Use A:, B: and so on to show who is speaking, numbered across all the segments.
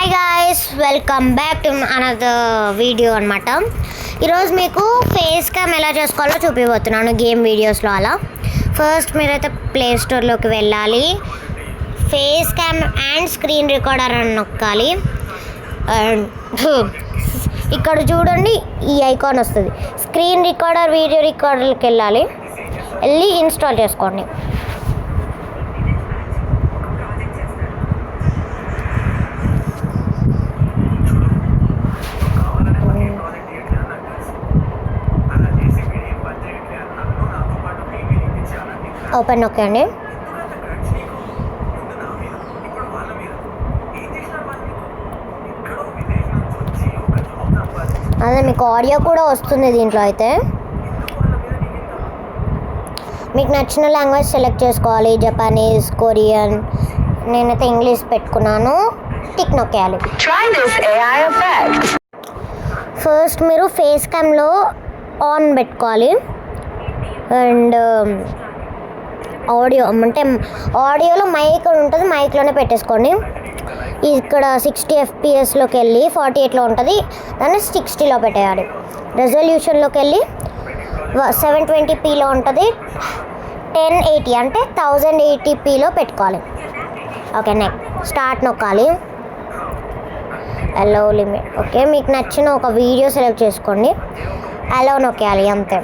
A: Hi guys, welcome back to another video అనమాట. ఈరోజు మీకు ఫేస్ క్యామ్ ఎలా చేసుకోవాలో చూపిపోతున్నాను గేమ్ వీడియోస్లో. అలా ఫస్ట్ మీరైతే ప్లే స్టోర్లోకి వెళ్ళాలి, face cam and screen recorder అని నొక్కాలి. అండ్ ఇక్కడ చూడండి, ఈ ఐకాన్ వస్తుంది. స్క్రీన్ రికార్డర్ వీడియో రికార్డర్కి వెళ్ళాలి, వెళ్ళి ఇన్స్టాల్ చేసుకోండి. ఓపెన్ నొక్కండి. అదే మీకు ఆడియో కూడా వస్తుంది దీంట్లో. అయితే మీకు నచ్చిన లాంగ్వేజ్ సెలెక్ట్ చేసుకోవాలి, జపనీస్, కొరియన్. నేనైతే ఇంగ్లీష్ పెట్టుకున్నాను. టిక్ నొక్కేయాలి. ఫస్ట్ మీరు ఫేస్ క్యామ్లో ఆన్ పెట్టుకోవాలి. అండ్ ఆడియో అంటే ఆడియోలో మైక్ ఉంటుంది, మైక్లోనే పెట్టేసుకోండి. ఇక్కడ 60 FPSలోకి వెళ్ళి 48లో ఉంటుంది, దాన్ని 60లో పెట్టేయాలి. రెజల్యూషన్లోకి వెళ్ళి 720pలో ఉంటుంది, 1080 అంటే 1080pలో పెట్టుకోవాలి. ఓకే, నెక్స్ట్ స్టార్ట్ నొక్కాలి. అలో లిమిట్. ఓకే, మీకు నచ్చిన ఒక వీడియో సెలెక్ట్ చేసుకోండి, అలో నొక్కేయాలి, అంతే.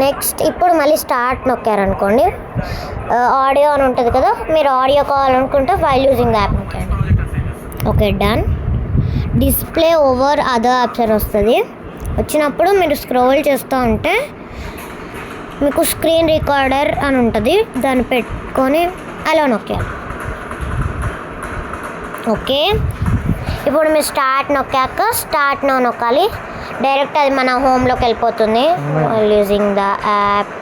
A: నెక్స్ట్ ఇప్పుడు మళ్ళీ స్టార్ట్ నొక్కారనుకోండి, ఆడియో అని ఉంటుంది కదా, మీరు ఆడియో కావాలనుకుంటే ఫైల్ యూజింగ్ యాప్ నొక్కండి. Okay, done. Display over other apps అని వస్తుంది. వచ్చినప్పుడు మీరు స్క్రోల్ చేస్తూ ఉంటే మీకు స్క్రీన్ రికార్డర్ అని ఉంటుంది, దాన్ని పెట్టుకొని అలా నొక్కాలి. ఓకే, ఇప్పుడు మీరు స్టార్ట్ నొక్కాక స్టార్ట్ నో నొక్కాలి. డైరెక్ట్ అది మన హోమ్లోకి వెళ్ళిపోతుంది. Using the app